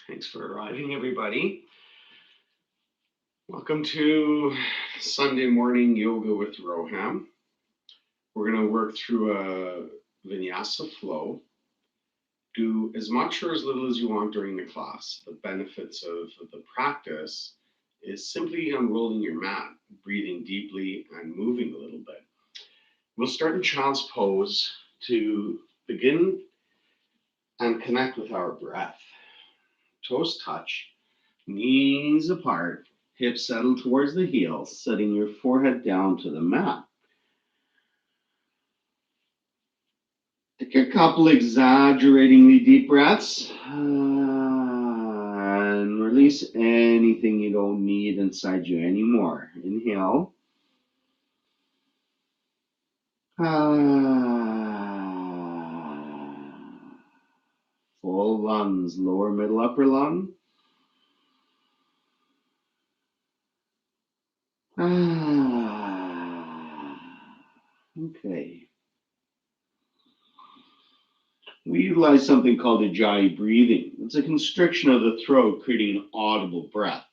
Thanks for arriving, everybody. Welcome to Sunday morning yoga with Roham. We're going to work through a vinyasa flow. Do as much or as little as you want during the class. The benefits of the practice is simply unrolling your mat, breathing deeply, and moving a little bit. We'll start in child's pose to begin and connect with our breath. Toes touch, knees apart, hips settle towards the heels, setting your forehead down to the mat. Take a couple exaggeratingly deep breaths and release anything you don't need inside you anymore. Inhale. Full lungs, lower, middle, upper lung. Okay. We utilize something called Ujjayi breathing. It's a constriction of the throat, creating an audible breath.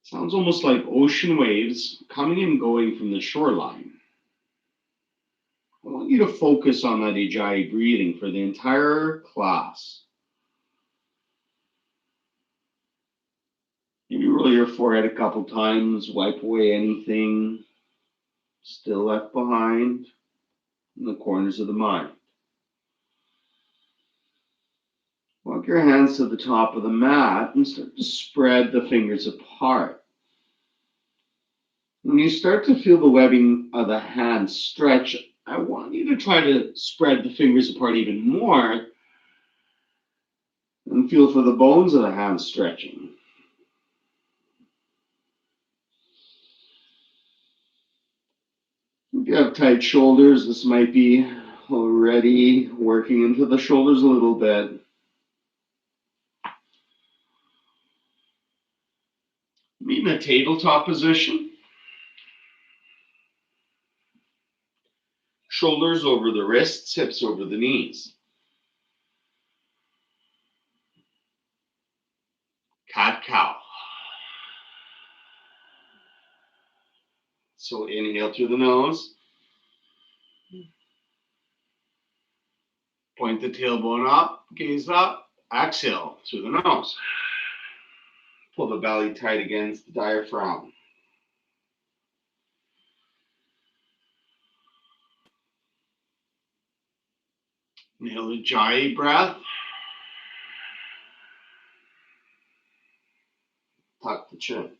Sounds almost like ocean waves coming and going from the shoreline. I want you to focus on that Ujjayi breathing for the entire class. Maybe roll your forehead a couple times, wipe away anything still left behind in the corners of the mind. Walk your hands to the top of the mat and start to spread the fingers apart. When you start to feel the webbing of the hands stretch, I want you to try to spread the fingers apart even more and feel for the bones of the hands stretching. If you have tight shoulders, this might be already working into the shoulders a little bit. Meet in a tabletop position. Shoulders over the wrists, hips over the knees. Cat-cow. So inhale through the nose. Point the tailbone up, gaze up. Exhale through the nose. Pull the belly tight against the diaphragm. Inhale the Ujjayi breath. Tuck the chin.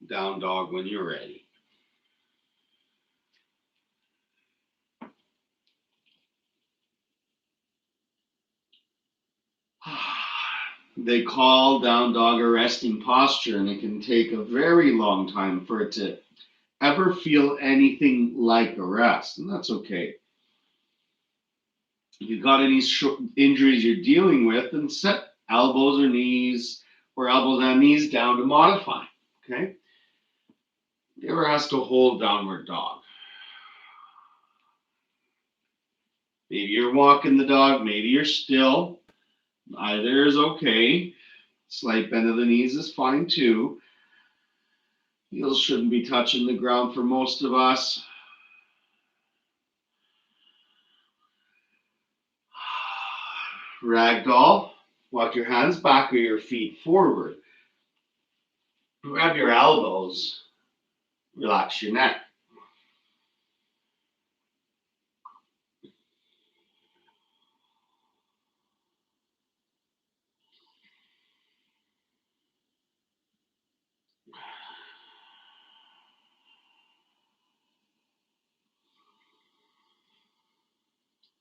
Down dog when you're ready. They call down dog a resting posture, and it can take a very long time for it to ever feel anything like a rest, and that's okay. If you've got any injuries you're dealing with, then set elbows or knees, or elbows and knees down to modify, okay? You ever has to hold downward dog. Maybe you're walking the dog, maybe you're still. Either is okay. Slight bend of the knees is fine too. Heels shouldn't be touching the ground for most of us. Ragdoll. Walk your hands back or your feet forward. Grab your elbows. Relax your neck.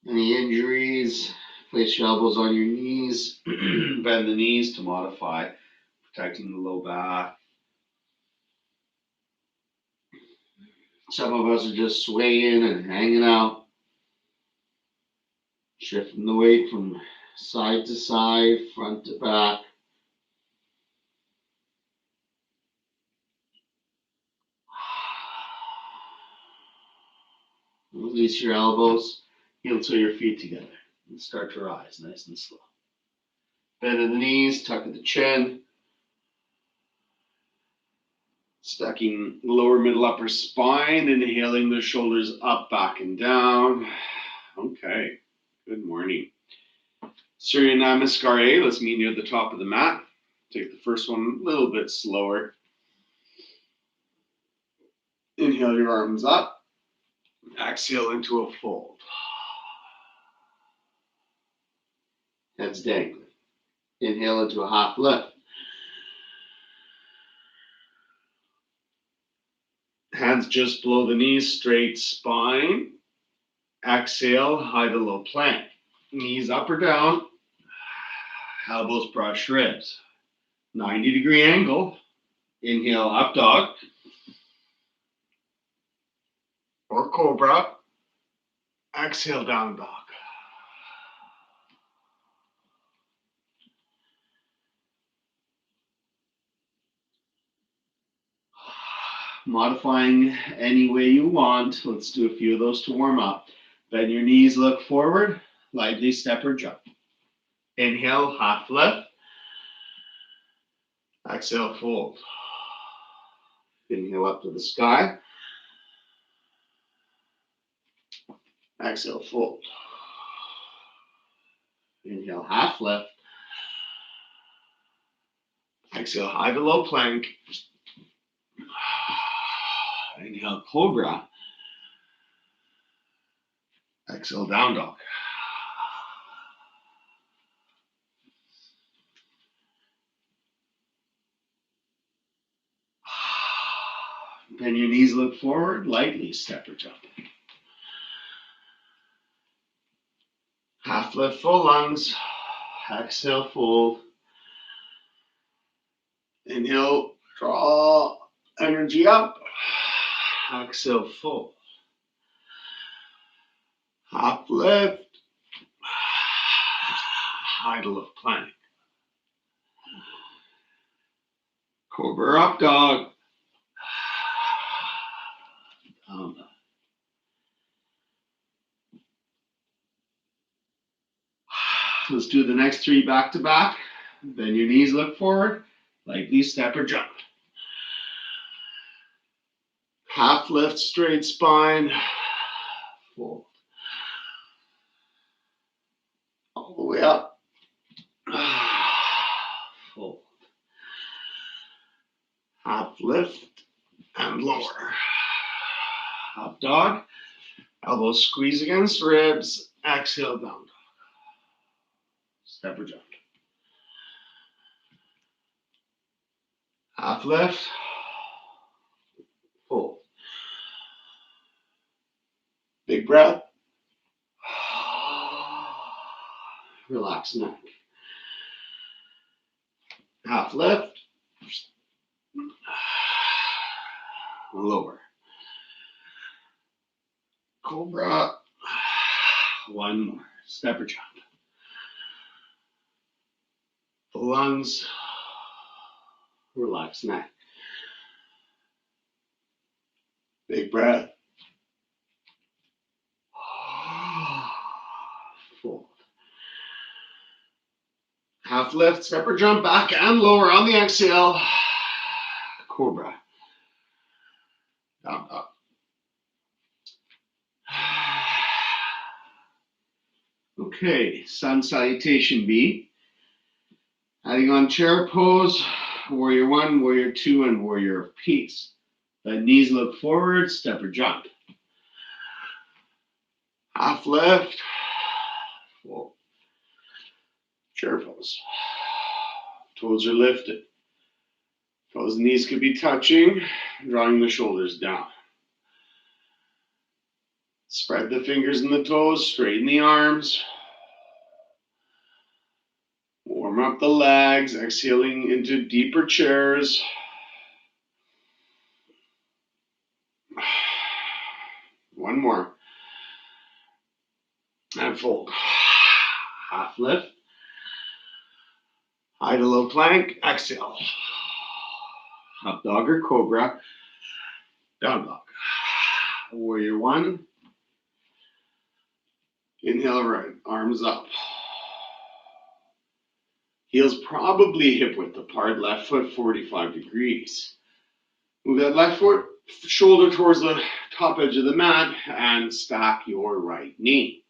Any injuries, place your elbows on your knees, bend the knees to modify, protecting the low back. Some of us are just swaying and hanging out, shifting the weight from side to side, front to back. Release your elbows, heel to your feet together, and start to rise nice and slow. Bend in the knees, tuck at the chin. Stacking lower middle upper spine, inhaling the shoulders up, back, and down. Okay, good morning. Surya Namaskar. Let's meet near the top of the mat. Take the first one a little bit slower. Inhale your arms up. Exhale into a fold. Heads dangling. Inhale into a half lift. Hands just below the knees, straight spine. Exhale, high to low plank. Knees up or down. Elbows brush ribs. 90-degree angle. Inhale, up dog. Or cobra. Exhale, down dog. Modifying any way you want. Let's do a few of those to warm up. Bend your knees, look forward. Lightly step or jump. Inhale, half lift. Exhale, fold. Inhale up to the sky. Exhale, fold. Inhale, half lift. Exhale, high to low plank. Inhale, cobra. Exhale, down dog. Bend your knees, look forward. Lightly step or jump. Half lift, full lungs. Exhale, fold. Inhale, draw energy up. Exhale, fold. Half lift. High to low plank. Cobra Up Dog. Down dog. Let's do the next three back to back. Bend your knees, look forward. Lightly step or jump. Half lift, straight spine. Fold. All the way up. Fold. Half lift and lower. Up dog. Elbows squeeze against ribs. Exhale, down dog. Step or jump. Half lift. Fold. Big breath. Relax neck. Half lift. Lower. Cobra. One more. Step or jump. The lungs. Relax neck. Big breath. Fold. Half lift, step or jump, back and lower on the exhale. Cobra. Down dog. Okay, sun salutation B. Adding on chair pose, warrior one, warrior two, and warrior of peace. Let knees look forward, step or jump. Half lift. Fold. Chair pose. Toes are lifted. Toes and knees could be touching, drawing the shoulders down. Spread the fingers and the toes, straighten the arms. Warm up the legs, exhaling into deeper chairs. One more. And fold. Half lift. High to low plank. Exhale. Up dog or cobra. Down dog. Warrior one. Inhale right. Arms up. Heels probably hip width apart. Left foot 45 degrees. Move that left foot shoulder towards the top edge of the mat and stack your right knee.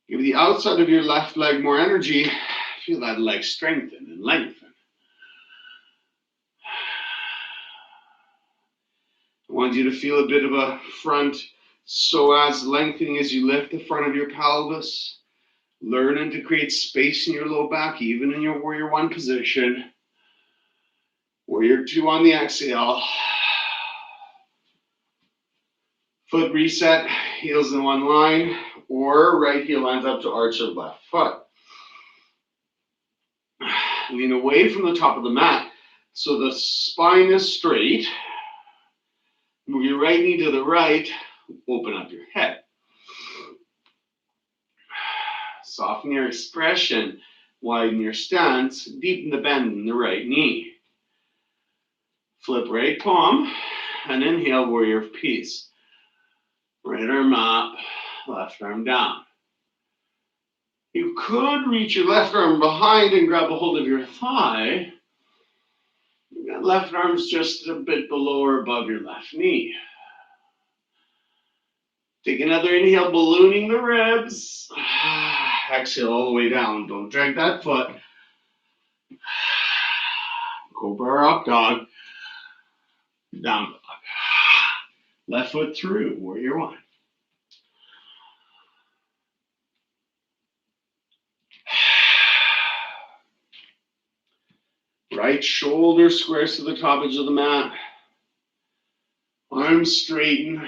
Give the outside of your left leg more energy. Feel that leg strengthen and lengthen. I want you to feel a bit of a front psoas lengthening as you lift the front of your pelvis. Learning to create space in your low back, even in your warrior one position. Warrior two on the exhale. Foot reset, heels in one line, or right heel lines up to arch of left foot. Lean away from the top of the mat so the spine is straight. Move your right knee to the right, open up your head. Soften your expression, widen your stance, deepen the bend in the right knee. Flip right palm and inhale, warrior of peace. Right arm up, left arm down. You could reach your left arm behind and grab a hold of your thigh. That left arm's just a bit below or above your left knee. Take another inhale, ballooning the ribs. Exhale all the way down. Don't drag that foot. Cobra Up Dog. Down dog. Left foot through, warrior one. Right shoulder squares to the top edge of the mat. Arms straighten.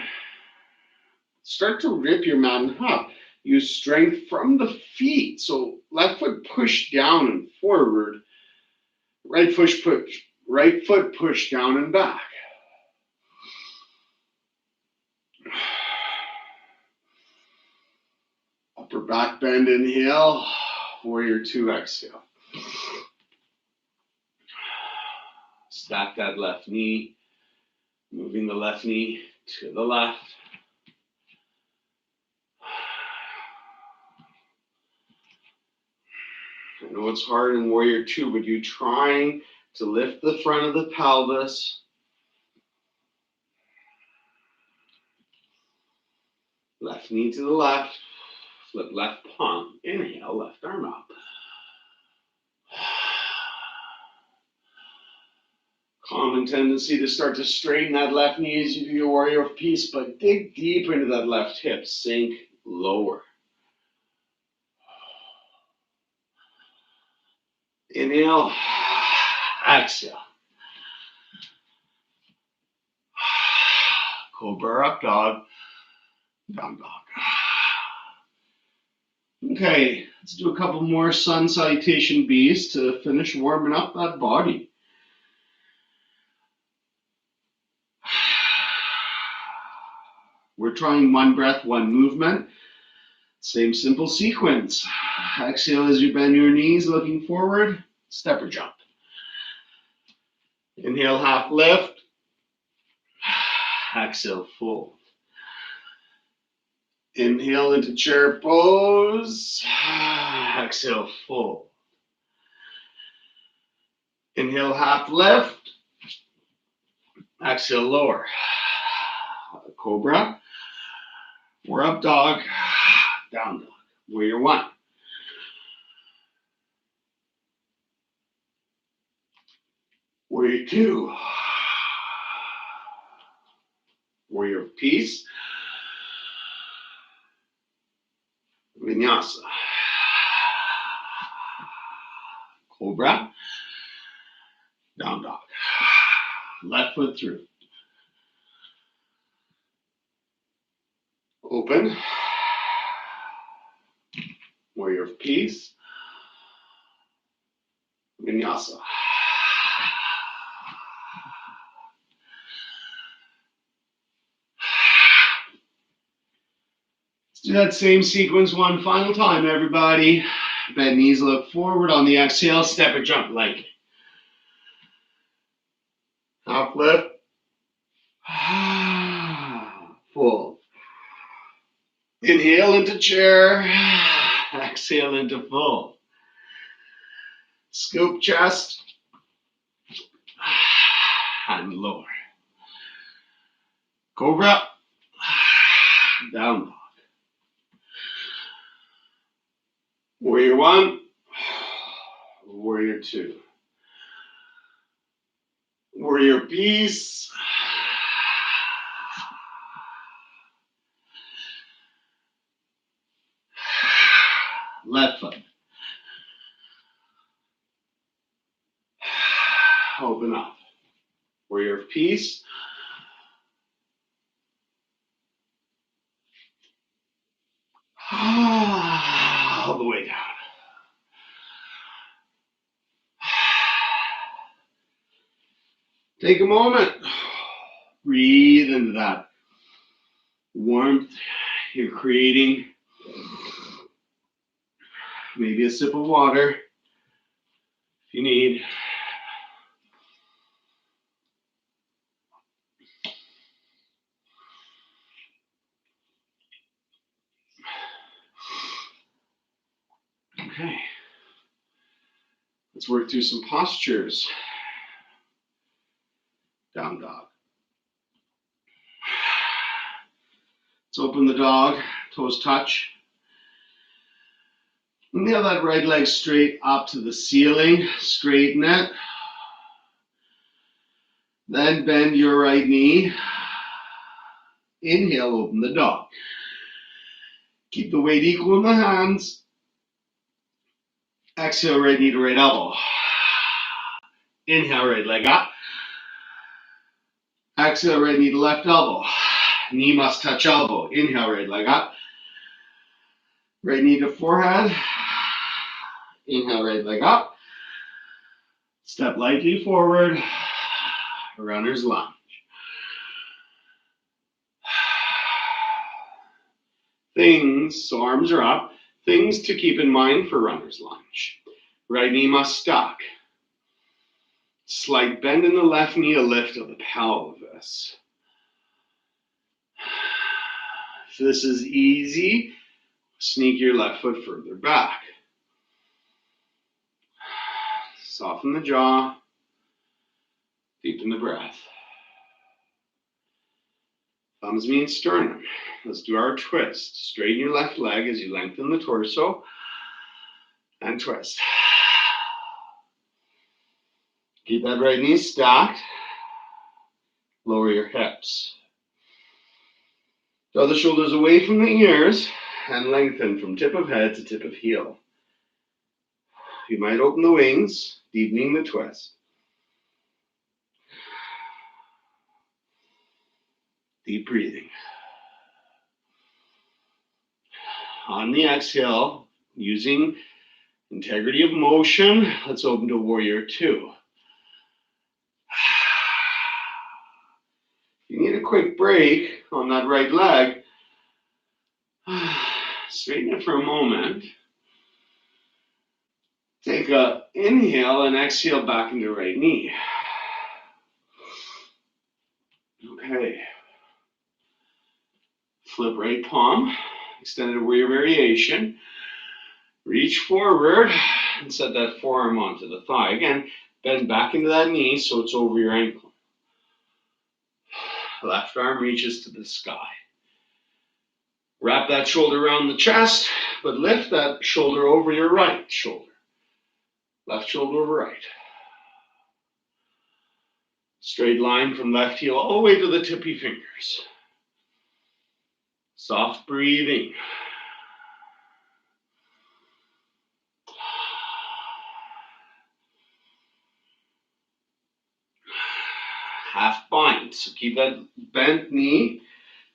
Start to rip your mat in half. Use strength from the feet. So left foot push down and forward. Right foot push down and back. Upper back bend, inhale. Warrior two, exhale. Stack that left knee. Moving the left knee to the left. I know it's hard in warrior two, but you're trying to lift the front of the pelvis. Left knee to the left. Flip left palm. Inhale, left arm up. Common tendency to start to straighten that left knee as you do your warrior of peace, but dig deeper into that left hip. Sink lower. Inhale, exhale. Cobra Up Dog, Down Dog. Okay, let's do a couple more sun salutation Bs to finish warming up that body. We're trying one breath, one movement. Same simple sequence. Exhale as you bend your knees, looking forward. Step or jump. Inhale, half lift. Exhale, fold. Inhale into chair pose. Exhale, fold. Inhale, half lift. Exhale, lower. Cobra. We're up dog. Down dog. Warrior one. Warrior two. Warrior of peace. Vinyasa. Cobra. Down dog. Left foot through. open. Warrior of peace. Vinyasa. Let's do that same sequence one final time, everybody. Bend knees, look forward on the exhale, step or jump lightly. Half lift. Full. Inhale into chair. Exhale into full. Scoop chest. And lower. Cobra Up. Down dog. Warrior one. Warrior two. Warrior peace. Left foot. Open up. Warrior of peace. All the way down. Take a moment. Breathe into that warmth you're creating. Maybe a sip of water if you need. Okay. Let's work through some postures. Down dog. Let's open the dog, toes touch. Nail that right leg straight up to the ceiling, straighten it. Then bend your right knee. Inhale, open the dog. Keep the weight equal in the hands. Exhale, right knee to right elbow. Inhale, right leg up. Exhale, right knee to left elbow. Knee must touch elbow. Inhale, right leg up. Right knee to forehead. Inhale, right leg up. Step lightly forward. Runner's lunge. Things, so arms are up. Things to keep in mind for runner's lunge. Right knee must stack. Slight bend in the left knee, a lift of the pelvis. If this is easy, sneak your left foot further back. Soften the jaw. Deepen the breath. Thumbs mean sternum. Let's do our twist. Straighten your left leg as you lengthen the torso and twist. Keep that right knee stacked. Lower your hips. Draw the shoulders away from the ears and lengthen from tip of head to tip of heel. You might open the wings, deepening the twist. Deep breathing. On the exhale, using integrity of motion, let's open to warrior two. You need a quick break on that right leg. Straighten it for a moment. Take an inhale and exhale back into right knee. Okay. Flip right palm. Extended warrior variation. Reach forward and set that forearm onto the thigh. Again, bend back into that knee so it's over your ankle. Left arm reaches to the sky. Wrap that shoulder around the chest, but lift that shoulder over your right shoulder. Left shoulder over right. Straight line from left heel all the way to the tippy fingers. Soft breathing. Half bind. So keep that bent knee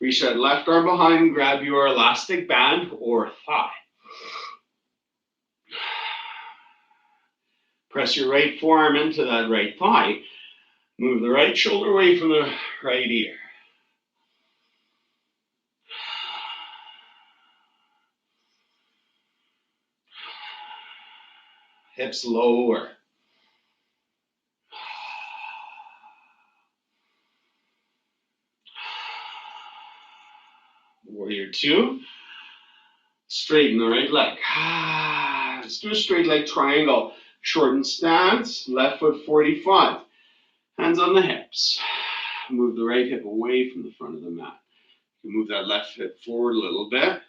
Reach that left arm behind, grab your elastic band or thigh. Press your right forearm into that right thigh. Move the right shoulder away from the right ear. Hips lower. Warrior 2. Straighten the right leg. Let's do a straight leg triangle. Shorten stance. Left foot 45. Hands on the hips. Move the right hip away from the front of the mat. You move that left hip forward a little bit.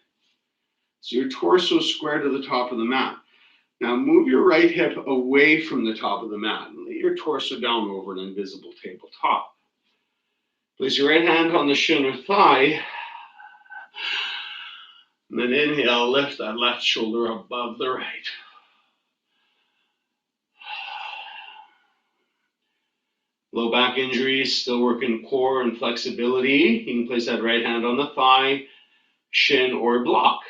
So your torso is square to the top of the mat. Now move your right hip away from the top of the mat and lay your torso down over an invisible tabletop. Place your right hand on the shin or thigh. And then inhale, lift that left shoulder above the right. Low back injuries, still working core and flexibility. You can place that right hand on the thigh, shin, or block.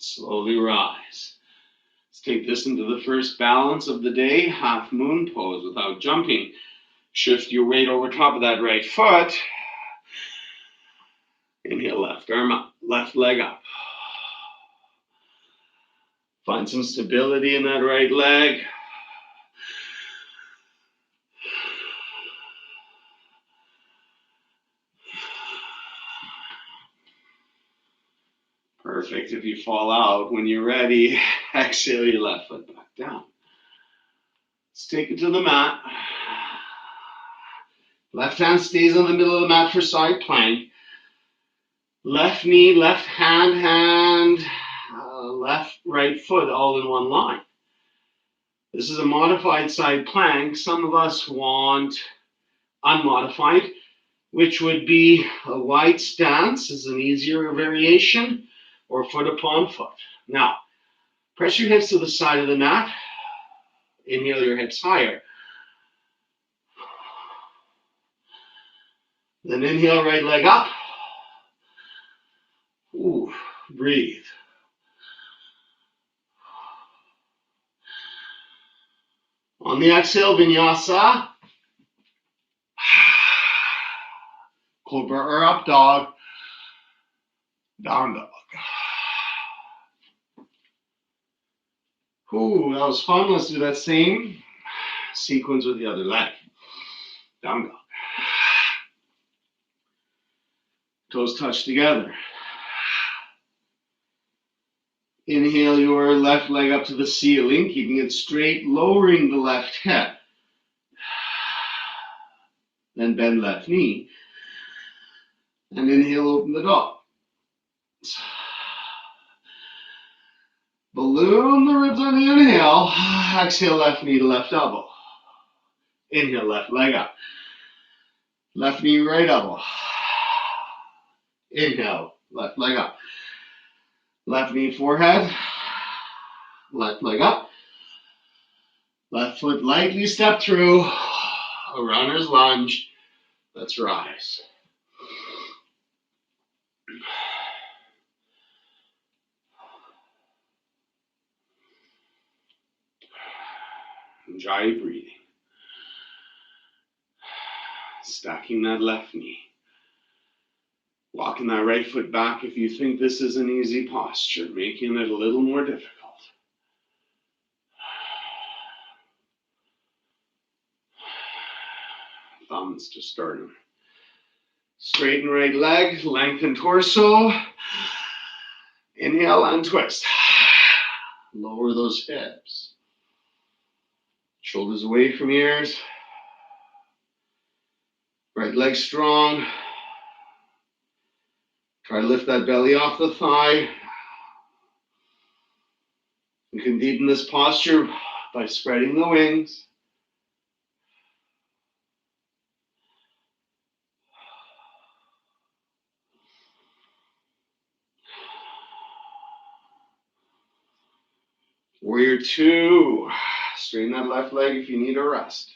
Slowly rise. Let's take this into the first balance of the day, half moon pose without jumping. Shift your weight over top of that right foot. Inhale, left arm up, left leg up. Find some stability in that right leg. Perfect. If you fall out, when you're ready, exhale your left foot back down. Let's take it to the mat. Left hand stays on the middle of the mat for side plank. Left knee, left hand, left, right foot all in one line. This is a modified side plank. Some of us want unmodified, which would be a wide stance is an easier variation, or foot upon foot. Now, press your hips to the side of the mat. Inhale your hips higher. Then inhale, right leg up. Ooh, breathe. On the exhale, vinyasa. Cobra Up Dog. Down dog. Ooh, that was fun. Let's do that same sequence with the other leg. Down dog. Toes touch together. Inhale your left leg up to the ceiling, keeping it straight, lowering the left hip. Then bend left knee. And inhale, open the dog. Balloon the ribs on the inhale. Exhale, left knee to left elbow. Inhale, left leg up. Left knee, right elbow. Inhale, left leg up. Left knee, forehead. Left leg up. Left foot lightly step through. A runner's lunge. Let's rise. Enjoy breathing. Stacking that left knee. Walking that right foot back if you think this is an easy posture, making it a little more difficult. Thumbs to sternum. Straighten right leg, lengthen torso. Inhale and twist. Lower those hips. Shoulders away from ears. Right leg strong. Try to lift that belly off the thigh. You can deepen this posture by spreading the wings. Warrior 2. Straighten that left leg if you need a rest.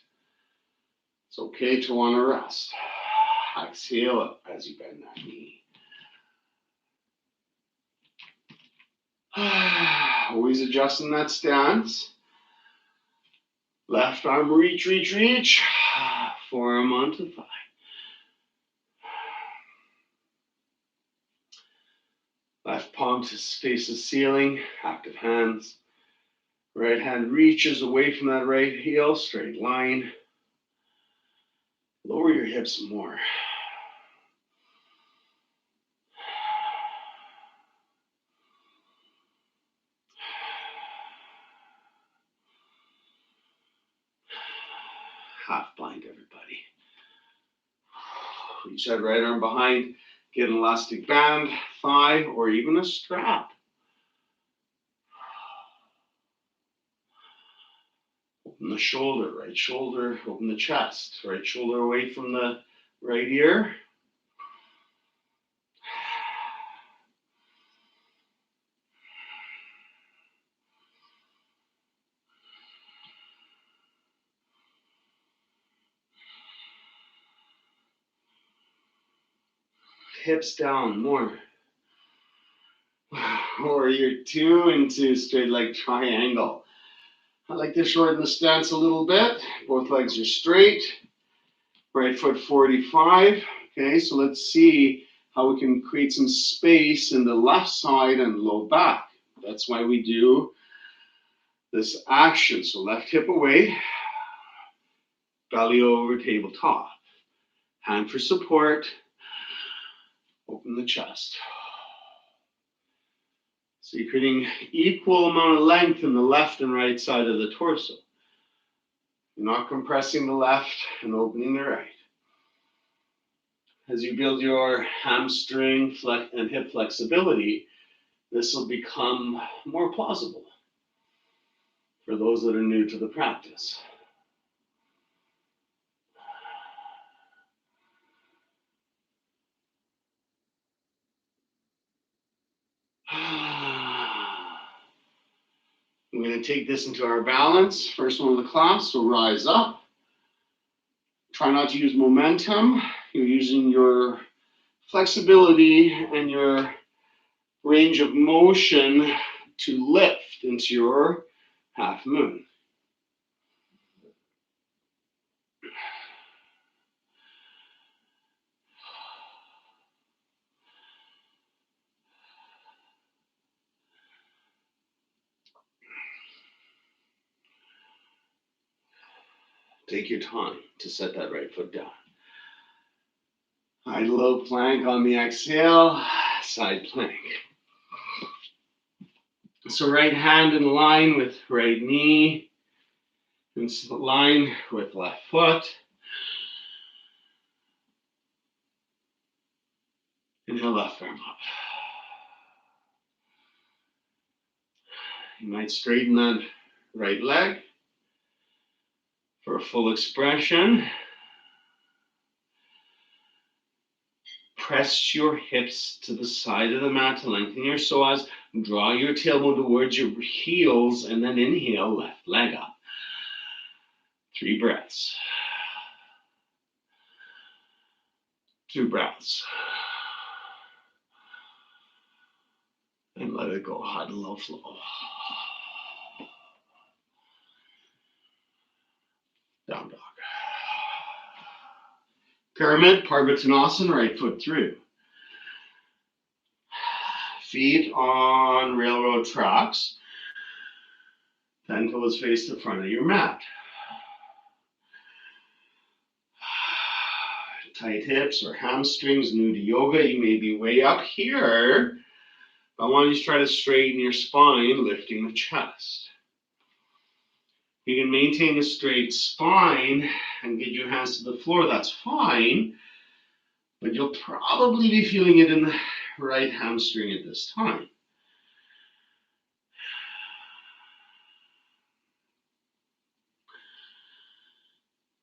It's okay to want to rest. Exhale up as you bend that knee. Always adjusting that stance. Left arm reach, reach, reach. Forearm onto thigh. Left palm to face the ceiling. Active hands. Right hand reaches away from that right heel. Straight line. Lower your hips more. Half bind, everybody. Reach that right arm behind. Get an elastic band, thigh, or even a strap. Open the shoulder, right shoulder, open the chest, right shoulder away from the right ear. Hips down more. Warrior 2 into straight leg triangle. I like to shorten the stance a little bit. Both legs are straight. Right foot 45. Okay, so let's see how we can create some space in the left side and low back. That's why we do this action. So left hip away, belly over tabletop. Hand for support. Open the chest. So you're creating equal amount of length in the left and right side of the torso. You're not compressing the left and opening the right. As you build your hamstring and hip flexibility, this will become more plausible for those that are new to the practice. I'm going to take this into our balance. First one of the class, so rise up. Try not to use momentum. You're using your flexibility and your range of motion to lift into your half moon. Take your time to set that right foot down. High low plank on the exhale, side plank. So right hand in line with right knee, in line with left foot. Inhale, left arm up. You might straighten that right leg for a full expression. Press your hips to the side of the mat to lengthen your psoas. Draw your tailbone towards your heels and then inhale, left leg up. 3 breaths. 2 breaths. And let it go, high to low flow. Down dog. Pyramid, Parvattanasana, right foot through. Feet on railroad tracks. Then toes face the front of your mat. Tight hips or hamstrings, new to yoga. You may be way up here. I want you to try to straighten your spine, lifting the chest. You can maintain a straight spine and get your hands to the floor, that's fine, but you'll probably be feeling it in the right hamstring at this time.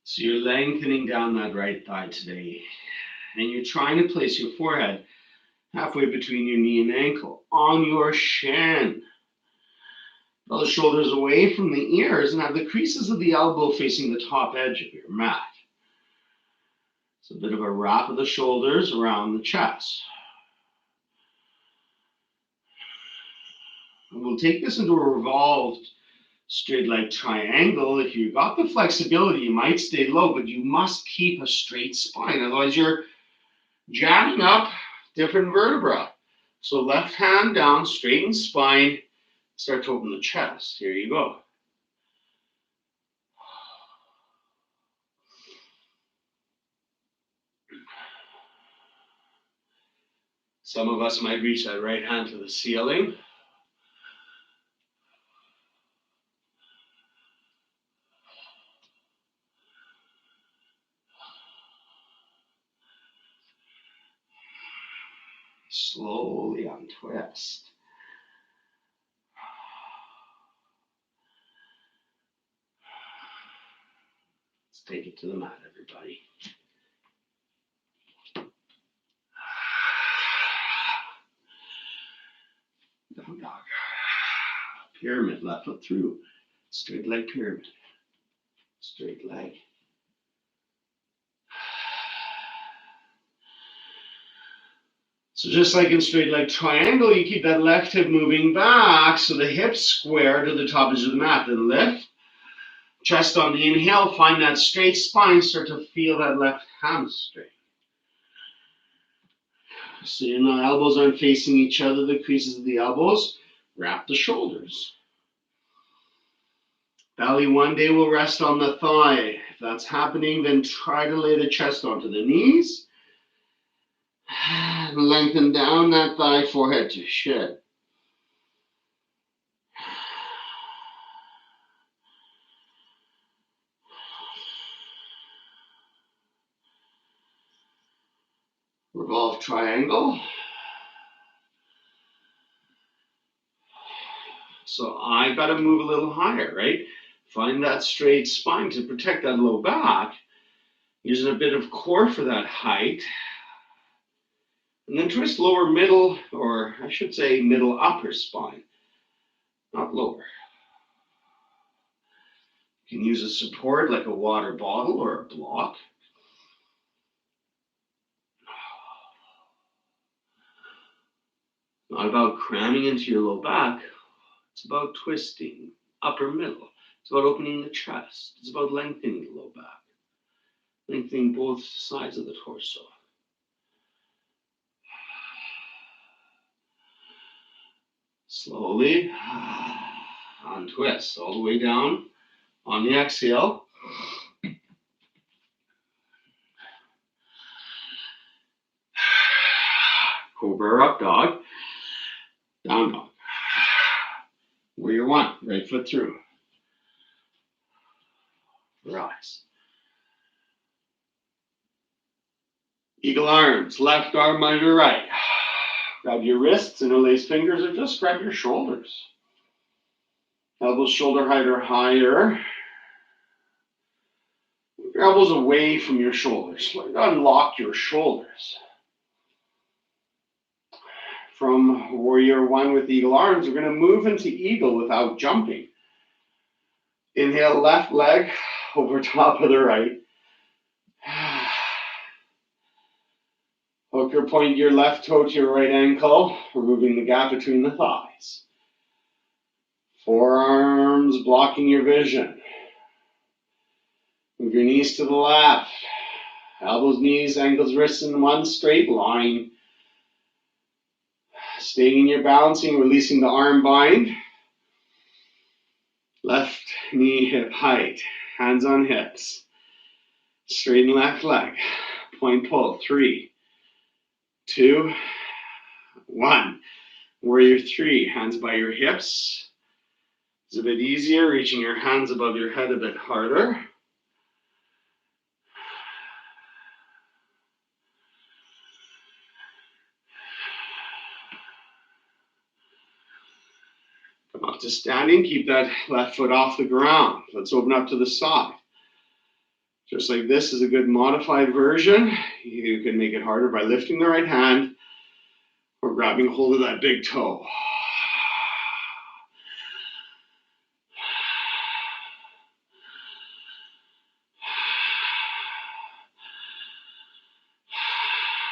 So you're lengthening down that right thigh today, and you're trying to place your forehead halfway between your knee and ankle on your shin. Draw the shoulders away from the ears and have the creases of the elbow facing the top edge of your mat. It's a bit of a wrap of the shoulders around the chest. And we'll take this into a revolved straight leg triangle. If you've got the flexibility, you might stay low, but you must keep a straight spine. Otherwise, you're jamming up different vertebrae. So left hand down, straighten spine, start to open the chest. Here you go. Some of us might reach that right hand to the ceiling. Slowly untwist. Let's take it to the mat, everybody. Down dog. Pyramid, left foot through. Straight leg pyramid. Straight leg. So just like in straight leg triangle, you keep that left hip moving back so the hips square to the top edge of the mat. Then lift. Chest on the inhale. Find that straight spine. Start to feel that left hamstring. So your elbows aren't facing each other, the creases of the elbows. Wrap the shoulders. Belly one day will rest on the thigh. If that's happening, then try to lay the chest onto the knees. Lengthen down that thigh, forehead to shin. Revolve triangle. So I got to move a little higher, right? Find that straight spine to protect that low back. Using a bit of core for that height. And then twist lower middle, or I should say middle upper spine, not lower. You can use a support like a water bottle or a block. Not about cramming into your low back. It's about twisting upper middle. It's about opening the chest. It's about lengthening the low back. Lengthening both sides of the torso. Slowly untwist all the way down on the exhale. Cobra Up Dog. Down dog. Warrior one. Right foot through. Rise. Eagle arms. Left arm under right. Grab your wrists, interlace fingers, or just grab your shoulders. Elbows shoulder height or higher. Move your elbows away from your shoulders. Unlock your shoulders. From warrior one with eagle arms, we're going to move into eagle without jumping. Inhale, left leg over top of the right. Hook or point your left toe to your right ankle, removing the gap between the thighs. Forearms blocking your vision. Move your knees to the left. Elbows, knees, ankles, wrists in one straight line. Staying in your balancing, releasing the arm bind. Left knee hip height. Hands on hips. Straighten left leg. Point pull. 3, 2, 1. Warrior 3, hands by your hips. It's a bit easier, reaching your hands above your head a bit harder. Come up to standing, keep that left foot off the ground. Let's open up to the side. Just like this is a good modified version. You can make it harder by lifting the right hand or grabbing hold of that big toe.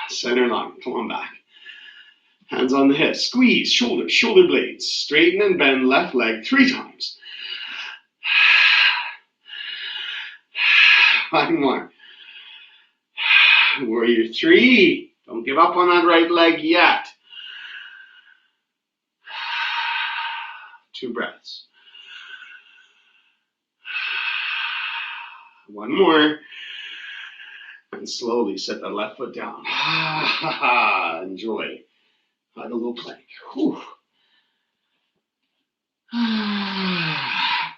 Center line. Come on back. Hands on the hips. Squeeze. Shoulders. Shoulder blades. Straighten and bend left leg 3 times. One more. Warrior 3. Don't give up on that right leg yet. 2 breaths. One more. And slowly set that left foot down. Enjoy. Like a little plank. Whew.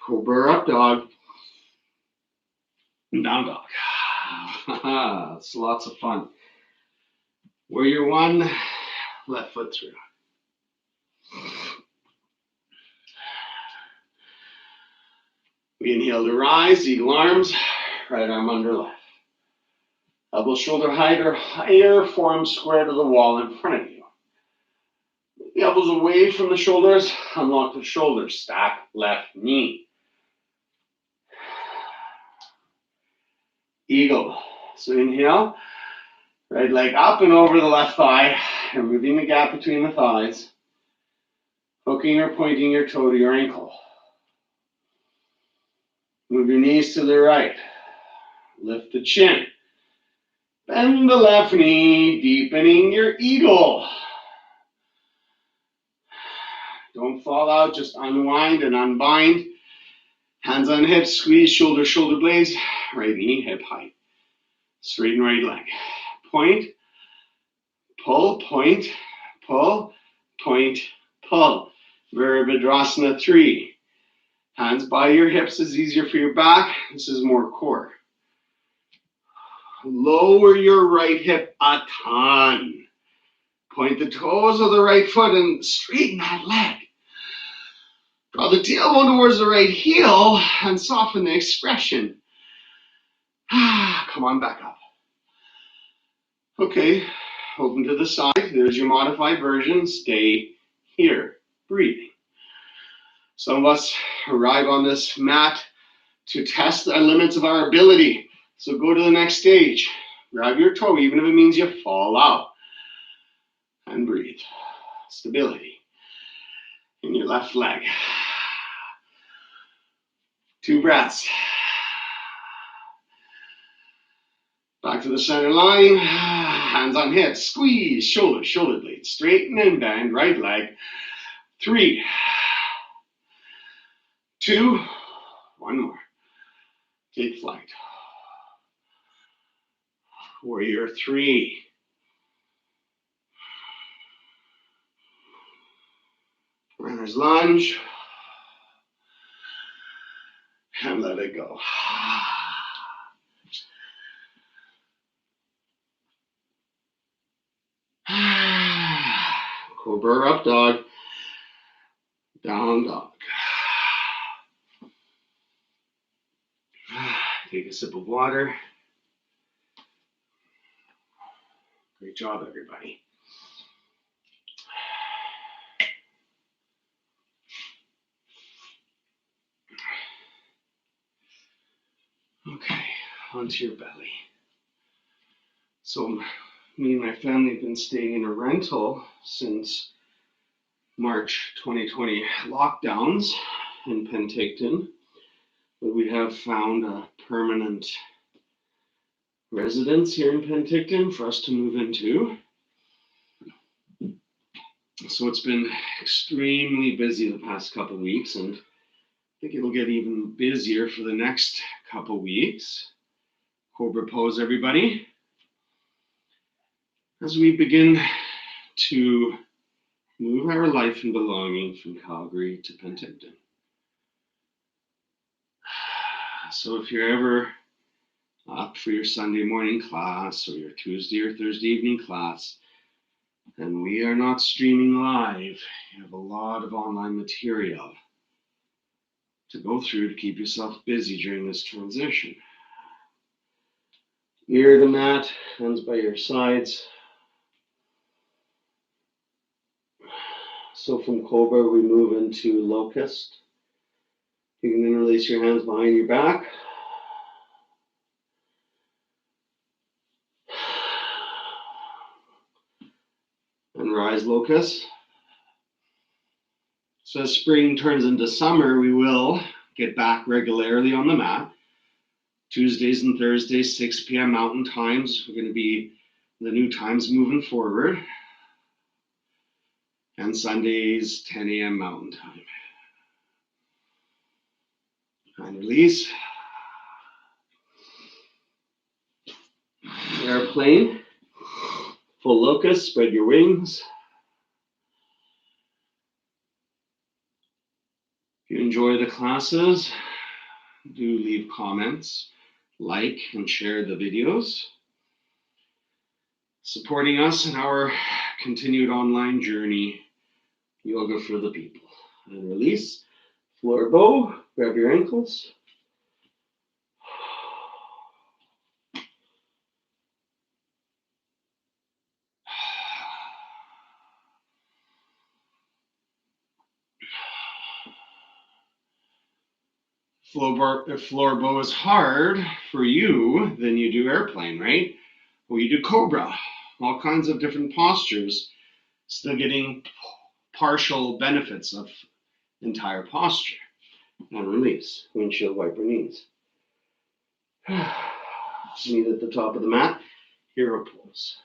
Cobra Up Dog. Down dog. It's lots of fun. Warrior 1, left foot through. We inhale to rise, eagle arms, right arm under left. Elbow shoulder height or higher, forearm square to the wall in front of you. The elbows away from the shoulders, unlock the shoulders, stack left knee. Eagle. So inhale, right leg up and over the left thigh, removing the gap between the thighs, hooking or pointing your toe to your ankle. Move your knees to the right. Lift the chin. Bend the left knee, deepening your eagle. Don't fall out, just unwind and unbind. Hands on hips, squeeze shoulder, shoulder blades, right knee, hip height. Straighten right leg. Point, pull, point, pull, point, pull. Virabhadrasana 3. Hands by your hips is easier for your back. This is more core. Lower your right hip a ton. Point the toes of the right foot and straighten that leg. Draw the tailbone towards the right heel and soften the expression. Come on back up. Okay, open to the side. There's your modified version. Stay here, breathing. Some of us arrive on this mat to test the limits of our ability. So go to the next stage. Grab your toe, even if it means you fall out. And breathe. Stability in your left leg. 2 breaths. Back to the center line. Hands on hips. Squeeze. Shoulder, shoulder blades. Straighten and bend. Right leg. 3, 2, 1 more. Take flight. Warrior 3. Runner's lunge. And let it go. Cobra Up Dog. Down dog. Take a sip of water. Great job, everybody. Okay, onto your belly. So me and my family have been staying in a rental since March 2020 lockdowns in Penticton, but we have found a permanent residence here in Penticton for us to move into. So it's been extremely busy the past couple of weeks, and I think it'll get even busier for the next couple of weeks. Cobra pose, everybody. As we begin to move our life and belonging from Calgary to Penticton. So if you're ever up for your Sunday morning class or your Tuesday or Thursday evening class, and we are not streaming live, you have a lot of online material to go through to keep yourself busy during this transition. Ear to mat, hands by your sides. So from Cobra, we move into Locust. You can then release your hands behind your back. your eyes, Locust. So as spring turns into summer, we will get back regularly on the mat. Tuesdays and Thursdays, 6 p.m. Mountain times, are going to be the new times moving forward. And Sundays, 10 a.m. Mountain time. And release. Airplane. Full locust, spread your wings. If you enjoy the classes, do leave comments, like and share the videos. Supporting us in our continued online journey, yoga for the people. And release. Floor bow, grab your ankles. If floor bow is hard for you, then you do airplane, right? Or you do Cobra, all kinds of different postures, still getting partial benefits of entire posture. And release, windshield wiper knees. Knees at the top of the mat, hero pose.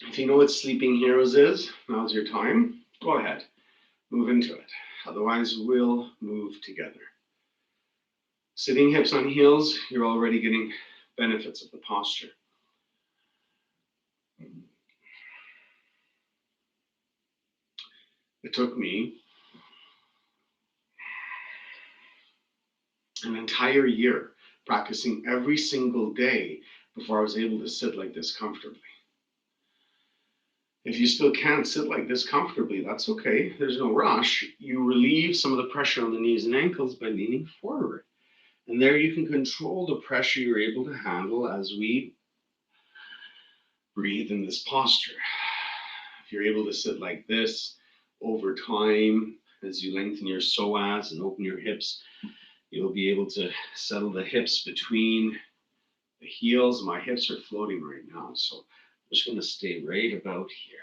If you know what sleeping heroes is, now's your time. Go ahead, move into it. Otherwise, we'll move together. Sitting hips on heels, you're already getting benefits of the posture. It took me an entire year practicing every single day before I was able to sit like this comfortably. If you still can't sit like this comfortably, that's okay. There's no rush. You relieve some of the pressure on the knees and ankles by leaning forward. And there you can control the pressure you're able to handle as we breathe in this posture. If you're able to sit like this over time, as you lengthen your psoas and open your hips, you'll be able to settle the hips between the heels. My hips are floating right now, so I'm just going to stay right about here.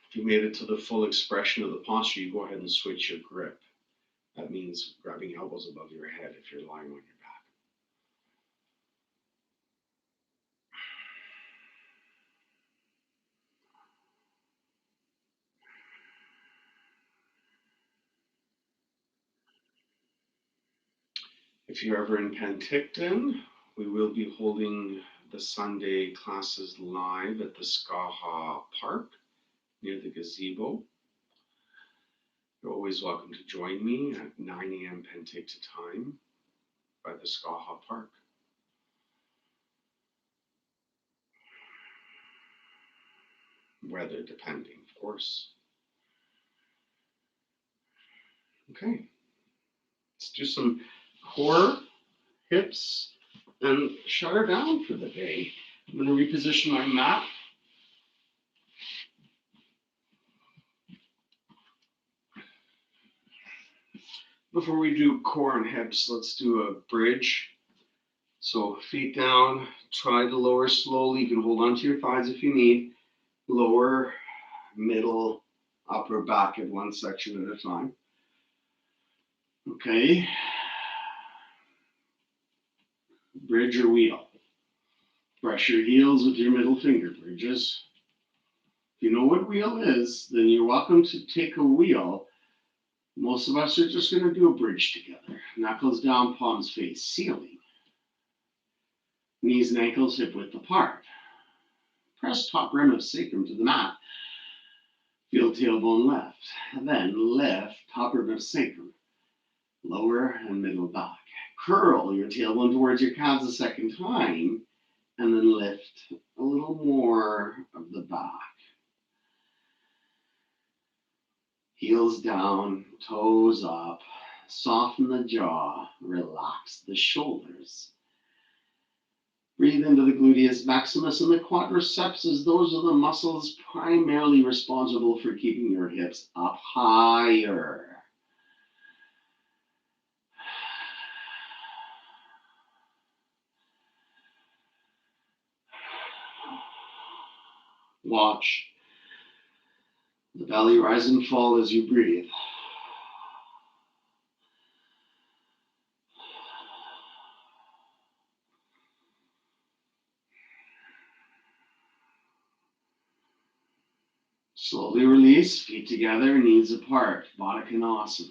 If you made it to the full expression of the posture, you go ahead and switch your grip. That means grabbing elbows above your head if you're lying on your back. If you're ever in Penticton, we will be holding the Sunday classes live at the Skaha Park near the gazebo. You're always welcome to join me at 9 a.m. Penticton time by the Skaha Park. Weather depending, of course. Okay, let's do some core, hips, and shut her down for the day. I'm going to reposition my mat. Before we do core and hips, let's do a bridge. So feet down, try to lower slowly. You can hold onto your thighs if you need. Lower, middle, upper back in one section at a time. Okay. Bridge or wheel. Brush your heels with your middle finger bridges. If you know what wheel is, then you're welcome to take a wheel. Most of us are just going to do a bridge together. Knuckles down, palms face ceiling. Knees and ankles hip width apart. Press top rim of sacrum to the mat. Feel tailbone left. And then lift top rim of sacrum. Lower and middle back. Curl your tailbone towards your calves a second time. And then lift a little more of the back. Heels down, toes up. Soften the jaw. Relax the shoulders. Breathe into the gluteus maximus and the quadriceps, as those are the muscles primarily responsible for keeping your hips up higher. Watch the belly rise and fall as you breathe. Slowly release, feet together, knees apart, Baddha Konasana.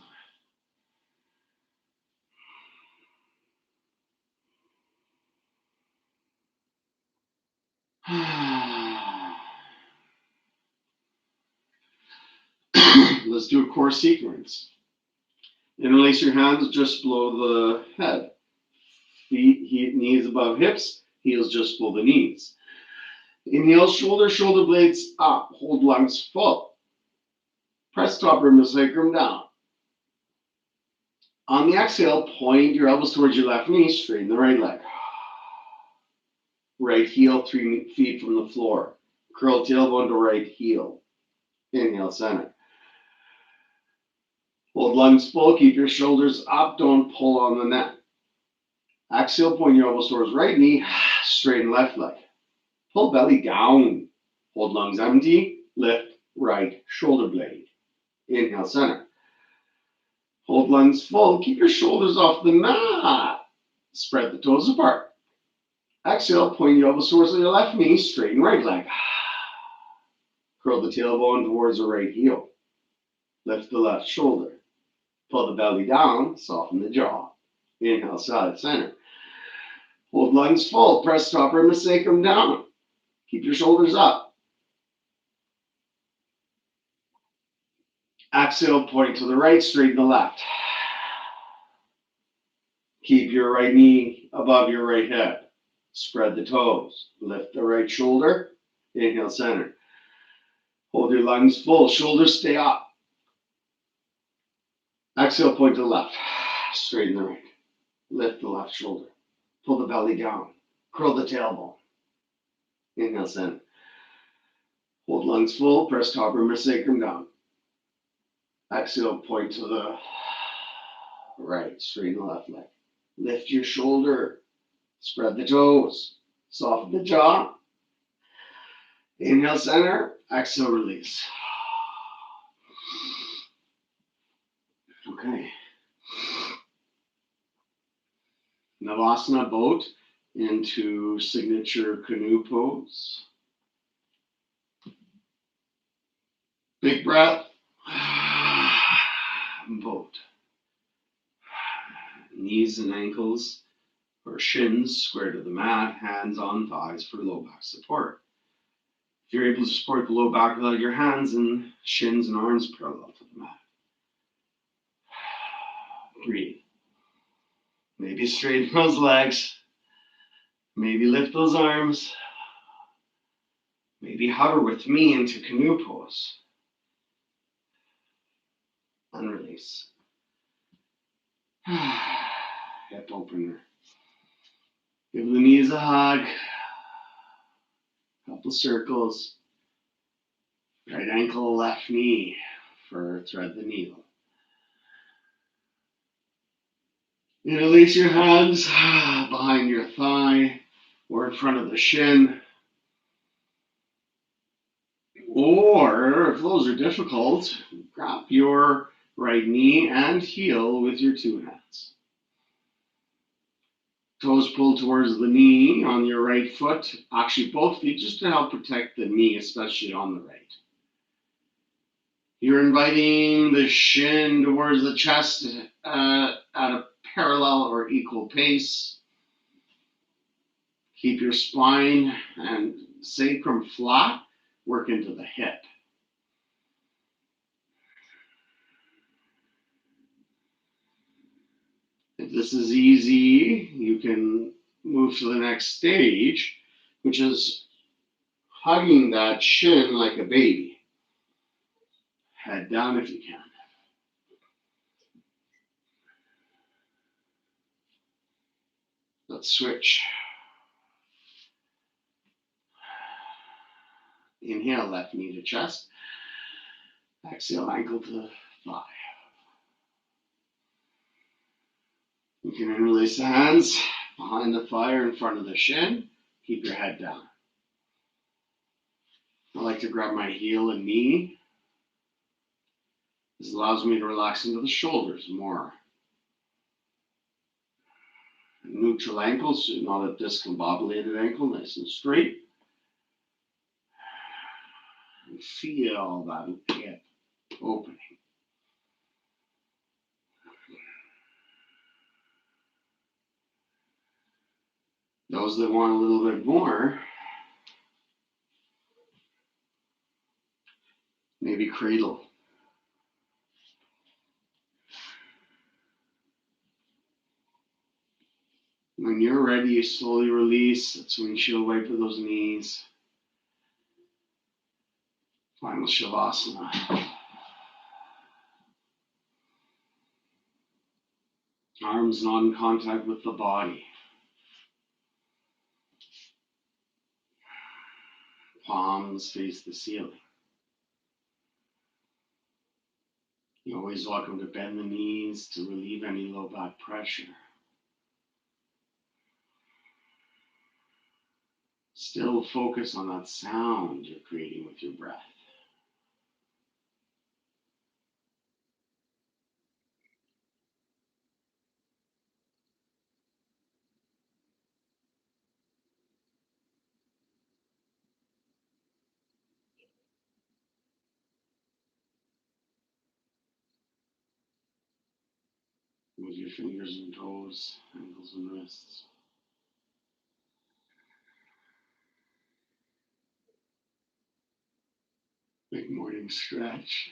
Let's do a core sequence. Interlace your hands just below the head. Feet, knees above hips, heels just below the knees. Inhale, shoulder blades up. Hold lungs full. Press top rim of sacrum down. On the exhale, point your elbows towards your left knee, straighten the right leg. Right heel 3 feet from the floor. Curl tailbone to right heel. Inhale, center. Hold lungs full, keep your shoulders up, don't pull on the neck. Exhale, point your elbows towards right knee, straighten left leg. Pull belly down. Hold lungs empty, lift right shoulder blade. Inhale, center. Hold lungs full, keep your shoulders off the mat. Spread the toes apart. Exhale, point your elbows towards your left knee, straighten right leg. Curl the tailbone towards the right heel. Lift the left shoulder. Pull the belly down, soften the jaw. Inhale, side center. Hold lungs full, press top rim of sacrum down. Keep your shoulders up. Exhale, point to the right, straighten the left. Keep your right knee above your right hip. Spread the toes. Lift the right shoulder. Inhale, center. Hold your lungs full, shoulders stay up. Exhale, point to the left. Straighten the right. Lift the left shoulder. Pull the belly down. Curl the tailbone. Inhale, center. Hold lungs full, press top rim of sacrum down. Exhale, point to the right, straighten the left leg. Lift your shoulder, spread the toes, soften the jaw. Inhale, center. Exhale, release. Okay. Navasana boat into signature canoe pose. Big breath. Boat. Knees and ankles or shins square to the mat, hands on thighs for low back support. If you're able to support the low back, let your hands and shins and arms parallel to the mat. Breathe. Maybe straighten those legs. Maybe lift those arms. Maybe hover with me into canoe pose. And release. Hip opener. Give the knees a hug. Couple circles. Right ankle, left knee for thread the needle. Interlace your hands behind your thigh or in front of the shin. Or, if those are difficult, grab your right knee and heel with your two hands. Toes pulled towards the knee on your right foot. Actually, both feet, just to help protect the knee, especially on the right. You're inviting the shin towards the chest at a parallel or equal pace. Keep your spine and sacrum flat. Work into the hip. If this is easy, you can move to the next stage, which is hugging that shin like a baby. Head down if you can. Let's switch. Inhale, left knee to chest. Exhale, ankle to thigh. You can interlace the hands behind the thigh or in front of the shin. Keep your head down. I like to grab my heel and knee. This allows me to relax into the shoulders more. Neutral ankles, not a discombobulated ankle, nice and straight. And feel that hip opening. Those that want a little bit more, maybe cradle. When you're ready, you slowly release. Let's windshield wiper those knees. Final Shavasana. Arms not in contact with the body. Palms face the ceiling. You're always welcome to bend the knees to relieve any low back pressure. Still focus on that sound you're creating with your breath. Move your fingers and toes, ankles and wrists. Big morning stretch.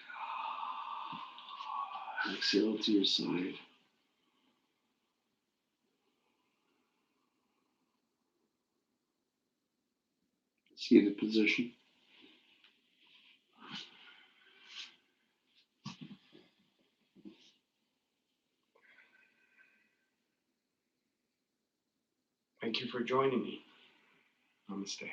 Exhale to your side. Seated position. Thank you for joining me. Namaste.